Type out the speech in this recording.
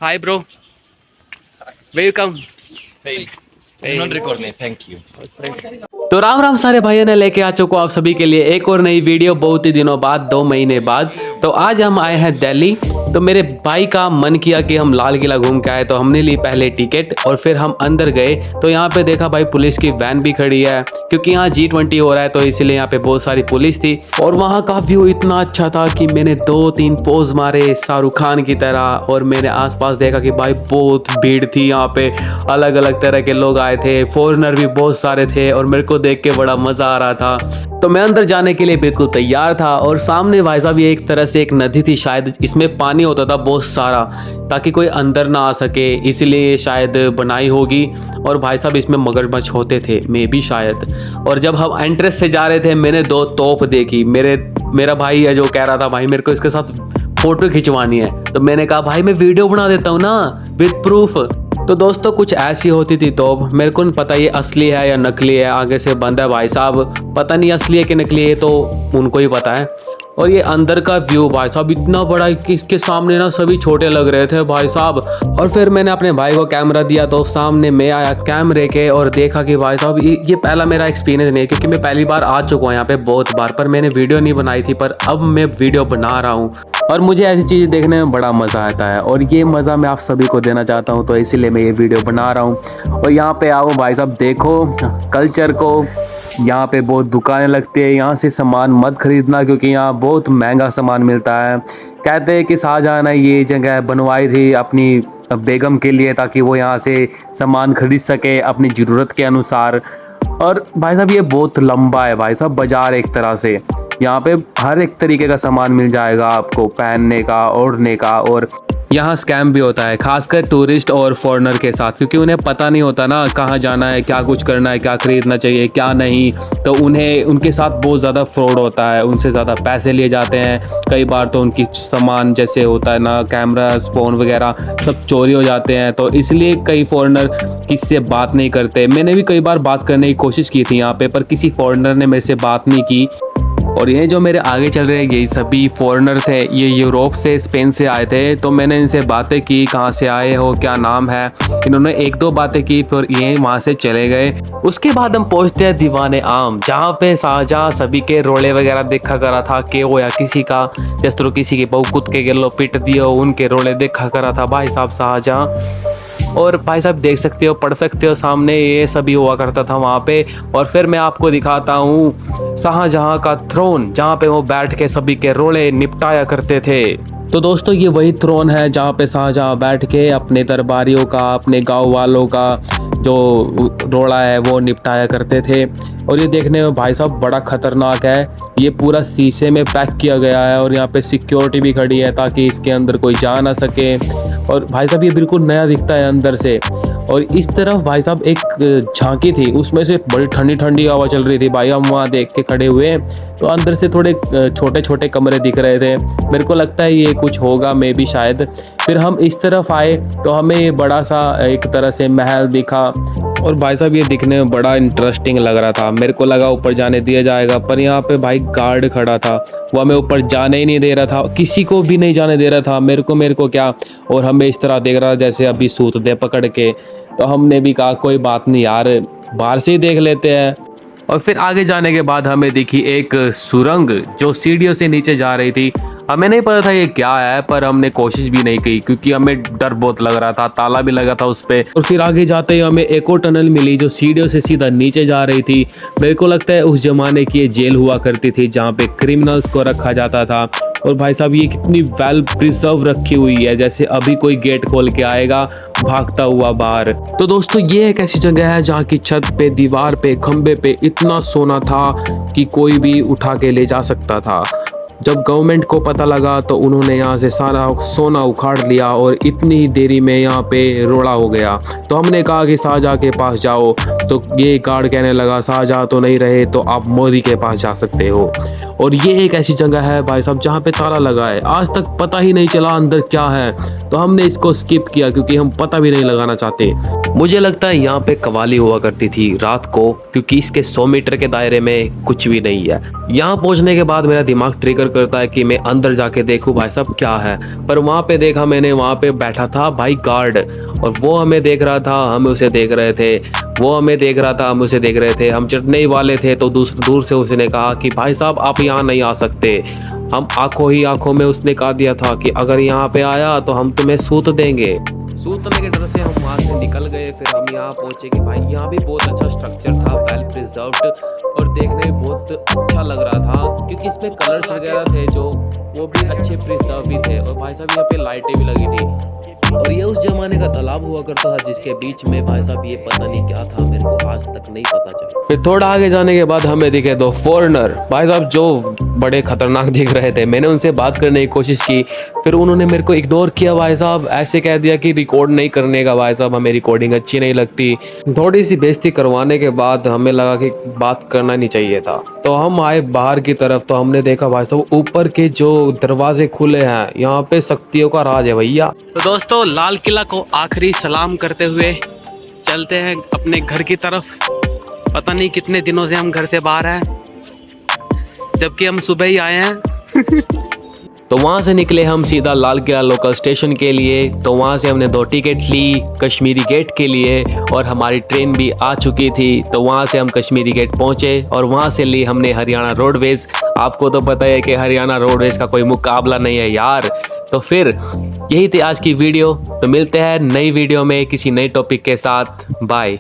Hi, bro. Where you come? Spain. Spain. Not recording, thank you. तो राम राम सारे भाइयों ने लेके आ चुका हूं आप सभी के लिए एक और नई वीडियो बहुत ही दिनों बाद 2 महीने बाद। तो आज हम आए हैं दिल्ली। तो मेरे भाई का मन किया कि हम लाल किला घूम के आए, तो हमने ली पहले टिकट और फिर हम अंदर गए। तो यहाँ पे देखा भाई पुलिस की वैन भी खड़ी है, क्योंकि यहाँ G20 हो रहा है, तो इसलिए यहाँ पे बहुत सारी पुलिस थी। और वहाँ का व्यू इतना अच्छा था कि मैंने 2-3 पोज मारे शाहरुख खान की तरह। और मैंने आसपास देखा कि भाई बहुत भीड़ थी यहाँ पे, अलग अलग तरह के लोग आए थे, फॉरेनर भी बहुत सारे थे और मेरे को देख के बड़ा मजा आ रहा था। तो मैं अंदर जाने के लिए बिल्कुल तैयार था। और सामने भाई साहब ये एक तरह से एक नदी थी, शायद इसमें पानी होता था बहुत सारा, ताकि कोई अंदर ना आ सके, इसलिए शायद बनाई होगी। और भाई साहब इसमें मगरमच्छ होते थे, मे भी शायद। और जब हम एंट्रेंस से जा रहे थे मैंने 2 तोप देखी। मेरा भाई है जो कह रहा था भाई मेरे को इसके साथ फोटो खिंचवानी है। तो मैंने कहा भाई मैं वीडियो बना देता हूँ ना विद प्रूफ। तो दोस्तों कुछ ऐसी होती थी तो मेरे को नहीं पता ये असली है या नकली है, आगे से बंद है भाई साहब, पता नहीं असली है कि नकली है, तो उनको ही पता है। और ये अंदर का व्यू भाई साहब इतना बड़ा कि इसके सामने ना सभी छोटे लग रहे थे भाई साहब। और फिर मैंने अपने भाई को कैमरा दिया तो सामने मैं आया कैमरे के और देखा कि भाई साहब ये पहला मेरा एक्सपीरियंस नहीं है, क्योंकि मैं पहली बार आ चुका हूँ यहाँ पे बहुत बार, पर मैंने वीडियो नहीं बनाई थी, पर अब मैं वीडियो बना रहा हूँ। और मुझे ऐसी चीज़ देखने में बड़ा मज़ा आता है और ये मज़ा मैं आप सभी को देना चाहता हूँ, तो इसीलिए मैं ये वीडियो बना रहा हूँ। और यहाँ पे आओ भाई साहब देखो कल्चर को। यहाँ पे बहुत दुकानें लगती है, यहाँ से सामान मत खरीदना क्योंकि यहाँ बहुत महंगा सामान मिलता है। कहते हैं कि शाहजहां ने ये जगह बनवाई थी अपनी बेगम के लिए, ताकि वो यहाँ से सामान खरीद सके अपनी ज़रूरत के अनुसार। और भाई साहब ये बहुत लंबा है भाई साहब बाज़ार, एक तरह से यहाँ पे हर एक तरीके का सामान मिल जाएगा आपको, पहनने का, ओढ़ने का। और यहाँ स्कैम भी होता है, खासकर टूरिस्ट और फॉरेनर के साथ, क्योंकि उन्हें पता नहीं होता ना कहाँ जाना है, क्या कुछ करना है, क्या खरीदना चाहिए क्या नहीं। तो उन्हें उनके साथ बहुत ज़्यादा फ्रॉड होता है, उनसे ज़्यादा पैसे लिए जाते हैं। कई बार तो उनकी सामान जैसे होता है ना, कैमरास, फ़ोन वगैरह सब चोरी हो जाते हैं। तो इसलिए कई फॉरेनर किसी से बात नहीं करते। मैंने भी कई बार बात करने की कोशिश की थी यहाँ पे, पर किसी फॉरेनर ने मेरे से बात नहीं की। और ये जो मेरे आगे चल रहे हैं ये सभी फॉरेनर थे, ये यूरोप से, स्पेन से आए थे। तो मैंने इनसे बातें की, कहाँ से आए हो, क्या नाम है। इन्होंने 1-2 बातें की, फिर ये वहाँ से चले गए। उसके बाद हम पहुँचते हैं दीवाने आम, जहाँ पे शाहजहां सभी के रोले वगैरह देखा करा था के हो, या किसी का जिस तरह किसी के बहु कुत्ते के गिल्लो पिट दियो उनके रोले देखा करा था भाई साहब शाहजहां। और भाई साहब देख सकते हो, पढ़ सकते हो, सामने ये सभी हुआ करता था वहाँ पे। और फिर मैं आपको दिखाता हूँ शाहजहां का थ्रोन, जहाँ पे वो बैठ के सभी के रोले निपटाया करते थे। तो दोस्तों ये वही थ्रोन है जहाँ पे शाहजहां बैठ के अपने दरबारियों का, अपने गांव वालों का जो रोड़ा है वो निपटाया करते थे। और ये देखने में भाई साहब बड़ा खतरनाक है। ये पूरा शीशे में पैक किया गया है और यहाँ पे सिक्योरिटी भी खड़ी है ताकि इसके अंदर कोई जा ना सके। और भाई साहब ये बिल्कुल नया दिखता है अंदर से। और इस तरफ भाई साहब एक झांकी थी, उसमें से बड़ी ठंडी ठंडी हवा चल रही थी भाई। हम वहाँ देख के खड़े हुए तो अंदर से थोड़े छोटे छोटे कमरे दिख रहे थे। मेरे को लगता है ये कुछ होगा मे बी शायद। फिर हम इस तरफ आए तो हमें ये बड़ा सा एक तरह से महल दिखा। और भाई साहब ये दिखने में बड़ा इंटरेस्टिंग लग रहा था। मेरे को लगा ऊपर जाने दिया जाएगा, पर यहाँ पे भाई गार्ड खड़ा था, वो हमें ऊपर जाने ही नहीं दे रहा था, किसी को भी नहीं जाने दे रहा था। मेरे को क्या। और हमें इस तरह देख रहा था जैसे अभी सूत दे पकड़ के। तो हमने भी कहा कोई बात नहीं यार, बाहर से ही देख लेते हैं। और फिर आगे जाने के बाद हमें दिखी एक सुरंग जो सीढ़ियों से नीचे जा रही थी। हमें नहीं पता था ये क्या है, पर हमने कोशिश भी नहीं की क्योंकि हमें डर बहुत लग रहा था, ताला भी लगा था उस पे। और फिर आगे जाते ही हमें एक और टनल मिली जो सीढ़ियों से सीधा नीचे जा रही थी। मेरे को लगता है उस जमाने की ये जेल हुआ करती थी जहाँ पे क्रिमिनल्स को रखा जाता था। और भाई साहब ये कितनी वेल प्रिजर्व रखी हुई है, जैसे अभी कोई गेट खोल के आएगा भागता हुआ बाहर। तो दोस्तों ये एक ऐसी जगह है जहाँ की छत पे, दीवार पे, खंबे पे इतना सोना था कि कोई भी उठा के ले जा सकता था। जब गवर्नमेंट को पता लगा तो उन्होंने यहाँ से सारा सोना उखाड़ लिया और इतनी ही देरी में यहाँ पे रोड़ा हो गया। तो हमने कहा कि शाहजहां के पास जाओ, तो ये गार्ड कहने लगा शाहजहां तो नहीं रहे तो आप मोदी के पास जा सकते हो। और ये एक ऐसी जगह है भाई साहब जहाँ पे ताला लगा है, आज तक पता ही नहीं चला अंदर क्या है। तो हमने इसको स्किप किया क्योंकि हम पता भी नहीं लगाना चाहते। मुझे लगता है यहाँ पे कवाली हुआ करती थी रात को, क्योंकि इसके 100 मीटर के दायरे में कुछ भी नहीं है। यहाँ पहुँचने के बाद मेरा दिमाग ट्रिगर ट्रिगर करता है कि मैं अंदर जाके देखूं भाई साहब क्या है। पर वहाँ पे देखा मैंने, वहाँ पे बैठा था भाई गार्ड, और वो हमें देख रहा था, हम उसे देख रहे थे, वो हमें देख रहा था, हम उसे देख रहे थे। हम चढ़ने ही वाले थे तो दूर से उसने कहा कि भाई साहब आप यहाँ नहीं आ सकते। हम आंखों ही आंखों में उसने कहा दिया था कि अगर यहाँ पे आया तो हम तुम्हें सूत देंगे। सूतने के डर से हम वहाँ से निकल गए। फिर हम यहाँ पहुँचे कि भाई यहाँ भी बहुत अच्छा स्ट्रक्चर था, वेल प्रिजर्व्ड, और देखने में बहुत अच्छा लग रहा था क्योंकि इसमें कलर्स वगैरह थे जो वो भी अच्छे प्रिजर्व भी थे। और भाई साहब यहाँ पे लाइटें भी लगी थी, और ये उस जमाने का तालाब हुआ करता था जिसके बीच में भाई साहब ये पता नहीं क्या था, मेरे को आज तक नहीं पता चला। फिर थोड़ा आगे जाने के बाद हमें दिखे दो फॉरेनर भाई साहब जो बड़े खतरनाक दिख रहे थे। मैंने उनसे बात करने की कोशिश की, फिर उन्होंने मेरे को इग्नोर किया भाई साहब, ऐसे कह दिया कि रिकॉर्ड नहीं करने का भाई साहब, हमें रिकॉर्डिंग अच्छी नहीं लगती। थोड़ी सी बेइज्जती करवाने के बाद हमें लगा कि बात करना नहीं चाहिए था, तो हम आए बाहर की तरफ। तो हमने देखा भाई साहब ऊपर के जो दरवाजे खुले हैं, यहाँ पे शक्तियों का राज है भैया। तो दोस्तों लाल किला को आखिरी सलाम करते हुए चलते हैं अपने घर की तरफ। पता नहीं कितने दिनों से हम घर से बाहर हैं, जबकि हम सुबह ही आए हैं। तो वहाँ से निकले हम सीधा लाल किला लोकल स्टेशन के लिए। तो वहाँ से हमने 2 टिकट ली कश्मीरी गेट के लिए, और हमारी ट्रेन भी आ चुकी थी। तो वहाँ से हम कश्मीरी गेट पहुँचे, और वहाँ से ली हमने हरियाणा रोडवेज़। आपको तो पता है कि हरियाणा रोडवेज़ का कोई मुकाबला नहीं है यार। तो फिर यही थी आज की वीडियो। तो मिलते हैं नई वीडियो में किसी नए टॉपिक के साथ। बाय।